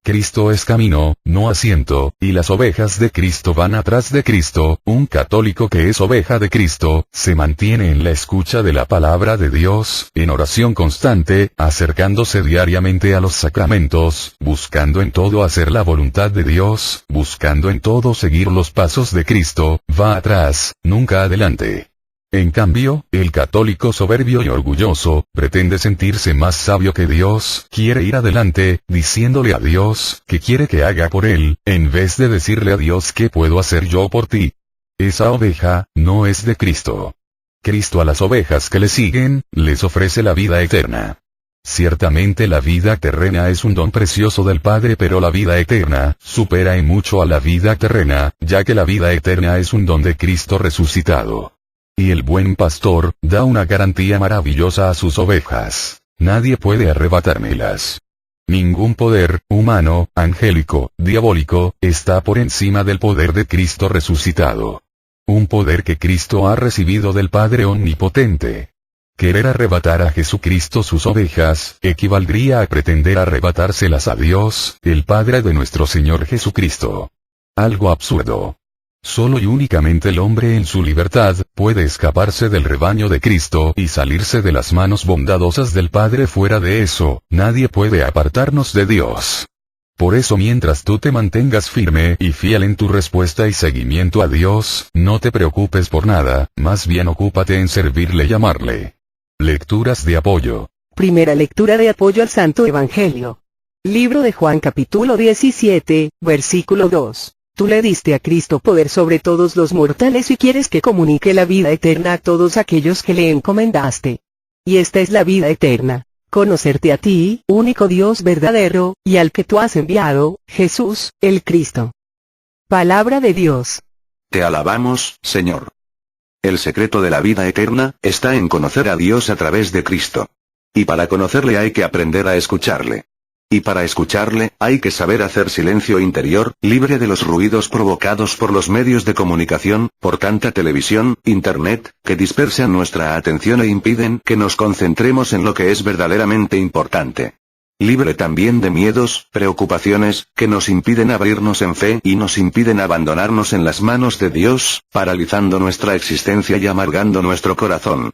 Cristo es camino, no asiento, y las ovejas de Cristo van atrás de Cristo. Un católico que es oveja de Cristo, se mantiene en la escucha de la palabra de Dios, en oración constante, acercándose diariamente a los sacramentos, buscando en todo hacer la voluntad de Dios, buscando en todo seguir los pasos de Cristo, va atrás, nunca adelante. En cambio, el católico soberbio y orgulloso, pretende sentirse más sabio que Dios, quiere ir adelante, diciéndole a Dios, que quiere que haga por él, en vez de decirle a Dios qué puedo hacer yo por ti. Esa oveja, no es de Cristo. Cristo a las ovejas que le siguen, les ofrece la vida eterna. Ciertamente la vida terrena es un don precioso del Padre, pero la vida eterna, supera en mucho a la vida terrena, ya que la vida eterna es un don de Cristo resucitado. Y el buen pastor, da una garantía maravillosa a sus ovejas. Nadie puede arrebatármelas. Ningún poder, humano, angélico, diabólico, está por encima del poder de Cristo resucitado. Un poder que Cristo ha recibido del Padre Omnipotente. Querer arrebatar a Jesucristo sus ovejas, equivaldría a pretender arrebatárselas a Dios, el Padre de nuestro Señor Jesucristo. Algo absurdo. Solo y únicamente el hombre en su libertad, puede escaparse del rebaño de Cristo y salirse de las manos bondadosas del Padre. Fuera de eso, nadie puede apartarnos de Dios. Por eso mientras tú te mantengas firme y fiel en tu respuesta y seguimiento a Dios, no te preocupes por nada, más bien ocúpate en servirle y amarle. Lecturas de apoyo. Primera lectura de apoyo al Santo Evangelio. Libro de Juan capítulo 17, versículo 2. Tú le diste a Cristo poder sobre todos los mortales y quieres que comunique la vida eterna a todos aquellos que le encomendaste. Y esta es la vida eterna, conocerte a ti, único Dios verdadero, y al que tú has enviado, Jesús, el Cristo. Palabra de Dios. Te alabamos, Señor. El secreto de la vida eterna está en conocer a Dios a través de Cristo. Y para conocerle hay que aprender a escucharle. Y para escucharle, hay que saber hacer silencio interior, libre de los ruidos provocados por los medios de comunicación, por tanta televisión, internet, que dispersan nuestra atención e impiden que nos concentremos en lo que es verdaderamente importante. Libre también de miedos, preocupaciones, que nos impiden abrirnos en fe y nos impiden abandonarnos en las manos de Dios, paralizando nuestra existencia y amargando nuestro corazón.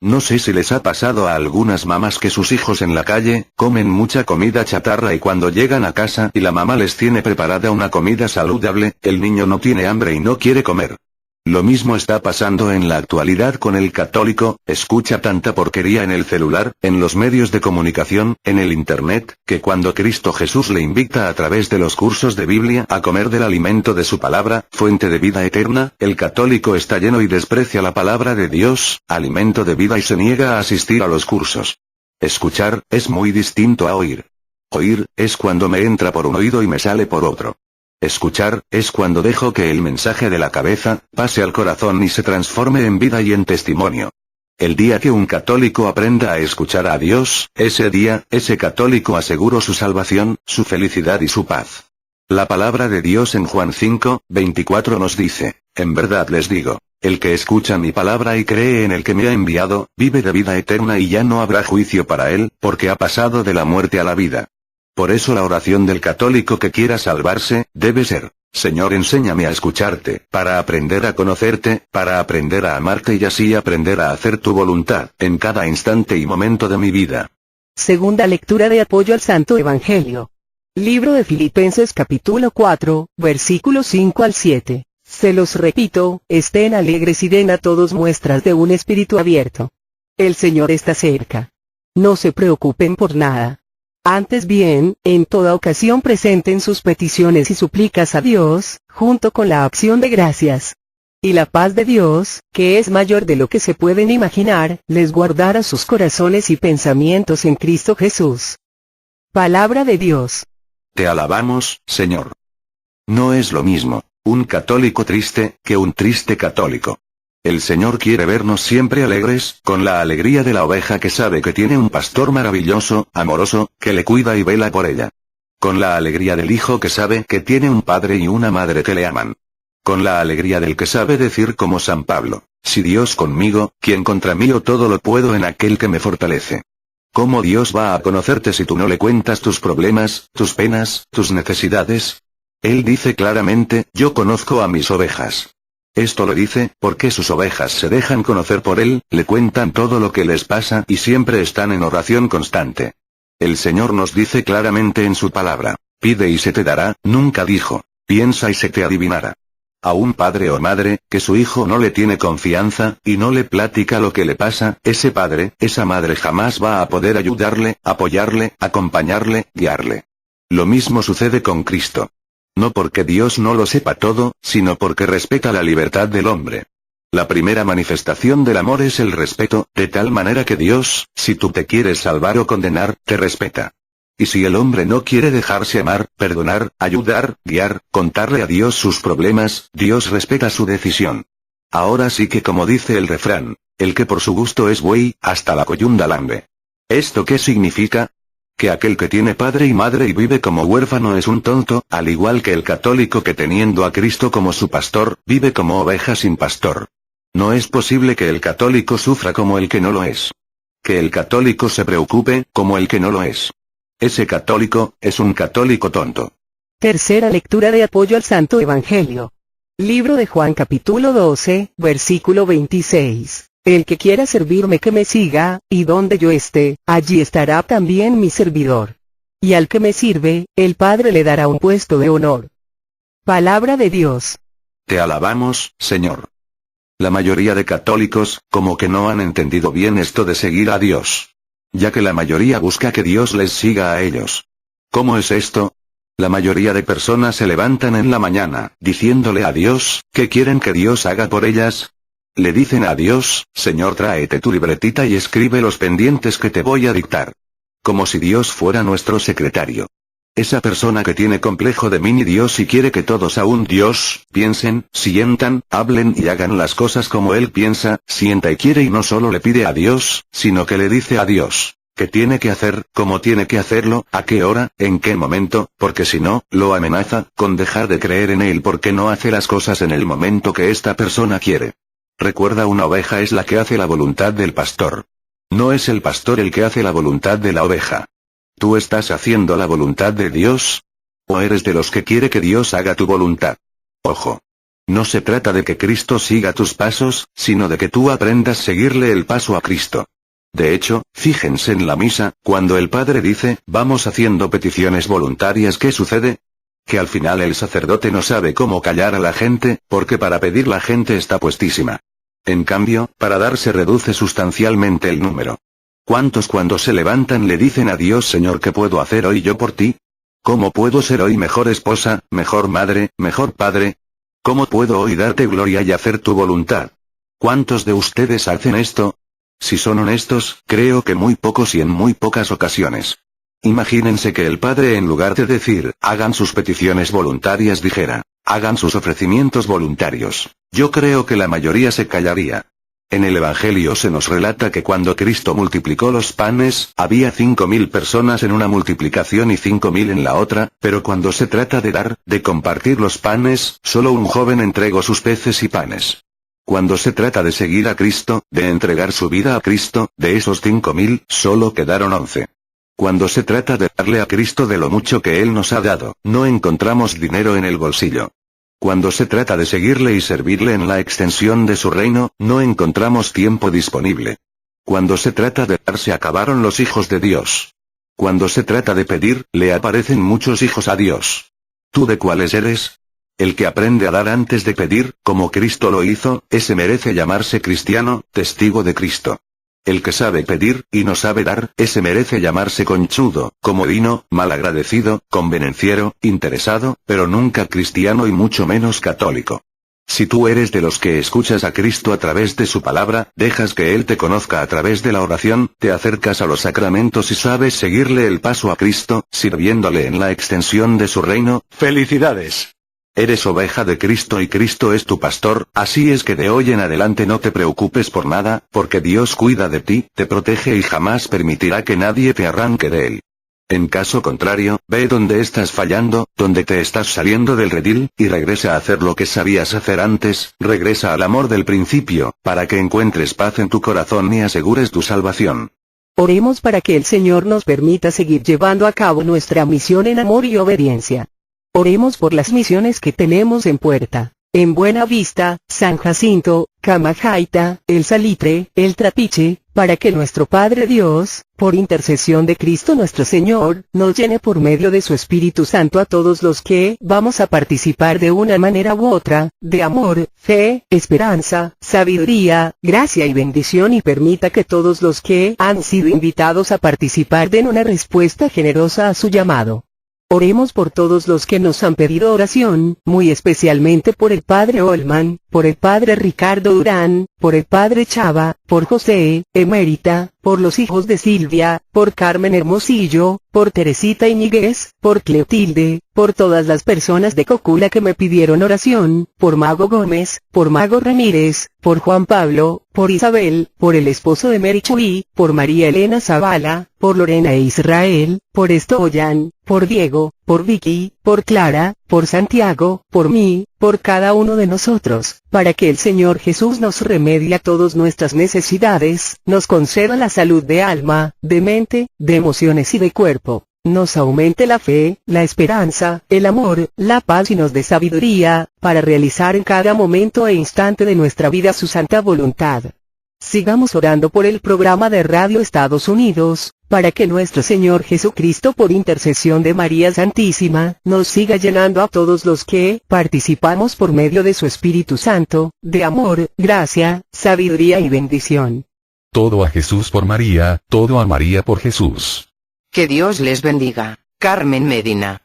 No sé si les ha pasado a algunas mamás que sus hijos en la calle, comen mucha comida chatarra y cuando llegan a casa y la mamá les tiene preparada una comida saludable, el niño no tiene hambre y no quiere comer. Lo mismo está pasando en la actualidad con el católico, escucha tanta porquería en el celular, en los medios de comunicación, en el internet, que cuando Cristo Jesús le invita a través de los cursos de Biblia a comer del alimento de su palabra, fuente de vida eterna, el católico está lleno y desprecia la palabra de Dios, alimento de vida, y se niega a asistir a los cursos. Escuchar, es muy distinto a oír. Oír, es cuando me entra por un oído y me sale por otro. Escuchar, es cuando dejo que el mensaje de la cabeza, pase al corazón y se transforme en vida y en testimonio. El día que un católico aprenda a escuchar a Dios, ese día, ese católico aseguró su salvación, su felicidad y su paz. La palabra de Dios en Juan 5:24 nos dice, en verdad les digo, el que escucha mi palabra y cree en el que me ha enviado, vive de vida eterna y ya no habrá juicio para él, porque ha pasado de la muerte a la vida. Por eso la oración del católico que quiera salvarse, debe ser, Señor, enséñame a escucharte, para aprender a conocerte, para aprender a amarte y así aprender a hacer tu voluntad, en cada instante y momento de mi vida. Segunda lectura de apoyo al Santo Evangelio. Libro de Filipenses capítulo 4, versículos 5 al 7. Se los repito, estén alegres y den a todos muestras de un espíritu abierto. El Señor está cerca. No se preocupen por nada. Antes bien, en toda ocasión presenten sus peticiones y súplicas a Dios, junto con la acción de gracias. Y la paz de Dios, que es mayor de lo que se pueden imaginar, les guardará sus corazones y pensamientos en Cristo Jesús. Palabra de Dios. Te alabamos, Señor. No es lo mismo un católico triste que un triste católico. El Señor quiere vernos siempre alegres, con la alegría de la oveja que sabe que tiene un pastor maravilloso, amoroso, que le cuida y vela por ella. Con la alegría del hijo que sabe que tiene un padre y una madre que le aman. Con la alegría del que sabe decir como San Pablo, si Dios conmigo, ¿quién contra mí? O todo lo puedo en aquel que me fortalece. ¿Cómo Dios va a conocerte si tú no le cuentas tus problemas, tus penas, tus necesidades? Él dice claramente, yo conozco a mis ovejas. Esto lo dice, porque sus ovejas se dejan conocer por él, le cuentan todo lo que les pasa y siempre están en oración constante. El Señor nos dice claramente en su palabra, pide y se te dará, nunca dijo, piensa y se te adivinará. A un padre o madre, que su hijo no le tiene confianza, y no le platica lo que le pasa, ese padre, esa madre jamás va a poder ayudarle, apoyarle, acompañarle, guiarle. Lo mismo sucede con Cristo. No porque Dios no lo sepa todo, sino porque respeta la libertad del hombre. La primera manifestación del amor es el respeto, de tal manera que Dios, si tú te quieres salvar o condenar, te respeta. Y si el hombre no quiere dejarse amar, perdonar, ayudar, guiar, contarle a Dios sus problemas, Dios respeta su decisión. Ahora sí que como dice el refrán, el que por su gusto es buey, hasta la coyunda lambe. ¿Esto qué significa? Que aquel que tiene padre y madre y vive como huérfano es un tonto, al igual que el católico que teniendo a Cristo como su pastor, vive como oveja sin pastor. No es posible que el católico sufra como el que no lo es. Que el católico se preocupe, como el que no lo es. Ese católico, es un católico tonto. Tercera lectura de apoyo al Santo Evangelio. Libro de Juan capítulo 12, versículo 26. El que quiera servirme que me siga, y donde yo esté, allí estará también mi servidor. Y al que me sirve, el Padre le dará un puesto de honor. Palabra de Dios. Te alabamos, Señor. La mayoría de católicos, como que no han entendido bien esto de seguir a Dios. Ya que la mayoría busca que Dios les siga a ellos. ¿Cómo es esto? La mayoría de personas se levantan en la mañana, diciéndole a Dios, ¿qué quieren que Dios haga por ellas? Le dicen a Dios, Señor, tráete tu libretita y escribe los pendientes que te voy a dictar. Como si Dios fuera nuestro secretario. Esa persona que tiene complejo de mini Dios y quiere que todos a un Dios, piensen, sientan, hablen y hagan las cosas como Él piensa, sienta y quiere y no solo le pide a Dios, sino que le dice a Dios, qué tiene que hacer, cómo tiene que hacerlo, a qué hora, en qué momento, porque si no, lo amenaza, con dejar de creer en Él porque no hace las cosas en el momento que esta persona quiere. Recuerda, una oveja es la que hace la voluntad del pastor. No es el pastor el que hace la voluntad de la oveja. ¿Tú estás haciendo la voluntad de Dios? ¿O eres de los que quiere que Dios haga tu voluntad? Ojo. No se trata de que Cristo siga tus pasos, sino de que tú aprendas a seguirle el paso a Cristo. De hecho, fíjense en la misa, cuando el Padre dice, vamos haciendo peticiones voluntarias, ¿qué sucede? Que al final el sacerdote no sabe cómo callar a la gente, porque para pedir la gente está puestísima. En cambio, para dar se reduce sustancialmente el número. ¿Cuántos cuando se levantan le dicen a Dios, Señor, qué puedo hacer hoy yo por ti? ¿Cómo puedo ser hoy mejor esposa, mejor madre, mejor padre? ¿Cómo puedo hoy darte gloria y hacer tu voluntad? ¿Cuántos de ustedes hacen esto? Si son honestos, creo que muy pocos y en muy pocas ocasiones. Imagínense que el Padre, en lugar de decir, hagan sus peticiones voluntarias, dijera, hagan sus ofrecimientos voluntarios. Yo creo que la mayoría se callaría. En el Evangelio se nos relata que cuando Cristo multiplicó los panes, había 5.000 personas en una multiplicación y 5.000 en la otra, pero cuando se trata de dar, de compartir los panes, solo un joven entregó sus peces y panes. Cuando se trata de seguir a Cristo, de entregar su vida a Cristo, de esos 5.000, solo quedaron 11. Cuando se trata de darle a Cristo de lo mucho que Él nos ha dado, no encontramos dinero en el bolsillo. Cuando se trata de seguirle y servirle en la extensión de su reino, no encontramos tiempo disponible. Cuando se trata de dar, se acabaron los hijos de Dios. Cuando se trata de pedir, le aparecen muchos hijos a Dios. ¿Tú de cuáles eres? El que aprende a dar antes de pedir, como Cristo lo hizo, ese merece llamarse cristiano, testigo de Cristo. El que sabe pedir, y no sabe dar, ese merece llamarse conchudo, comodino, malagradecido, convenenciero, interesado, pero nunca cristiano y mucho menos católico. Si tú eres de los que escuchas a Cristo a través de su palabra, dejas que Él te conozca a través de la oración, te acercas a los sacramentos y sabes seguirle el paso a Cristo, sirviéndole en la extensión de su reino, ¡felicidades! Eres oveja de Cristo y Cristo es tu pastor, así es que de hoy en adelante no te preocupes por nada, porque Dios cuida de ti, te protege y jamás permitirá que nadie te arranque de Él. En caso contrario, ve donde estás fallando, donde te estás saliendo del redil, y regresa a hacer lo que sabías hacer antes, regresa al amor del principio, para que encuentres paz en tu corazón y asegures tu salvación. Oremos para que el Señor nos permita seguir llevando a cabo nuestra misión en amor y obediencia. Oremos por las misiones que tenemos en puerta, en Buena Vista, San Jacinto, Camajaita, El Salitre, El Trapiche, para que nuestro Padre Dios, por intercesión de Cristo nuestro Señor, nos llene por medio de su Espíritu Santo a todos los que vamos a participar de una manera u otra, de amor, fe, esperanza, sabiduría, gracia y bendición, y permita que todos los que han sido invitados a participar den una respuesta generosa a su llamado. Oremos por todos los que nos han pedido oración, muy especialmente por el Padre Olman, por el Padre Ricardo Durán, por el Padre Chava, por José, Emérita, por los hijos de Silvia, por Carmen Hermosillo, por Teresita Iñiguez, por Cleotilde, por todas las personas de Cocula que me pidieron oración, por Mago Gómez, por Mago Ramírez, por Juan Pablo, por Isabel, por el esposo de Mary Chuy, por María Elena Zavala, por Lorena e Israel, por Estoyan, por Diego, por Vicky, por Clara, por Santiago, por mí, por cada uno de nosotros, para que el Señor Jesús nos remedie a todas nuestras necesidades, nos conceda la salud de alma, de mente, de emociones y de cuerpo, nos aumente la fe, la esperanza, el amor, la paz y nos dé sabiduría, para realizar en cada momento e instante de nuestra vida su santa voluntad. Sigamos orando por el programa de Radio Estados Unidos, para que nuestro Señor Jesucristo por intercesión de María Santísima, nos siga llenando a todos los que participamos por medio de su Espíritu Santo, de amor, gracia, sabiduría y bendición. Todo a Jesús por María, todo a María por Jesús. Que Dios les bendiga. Carmen Medina.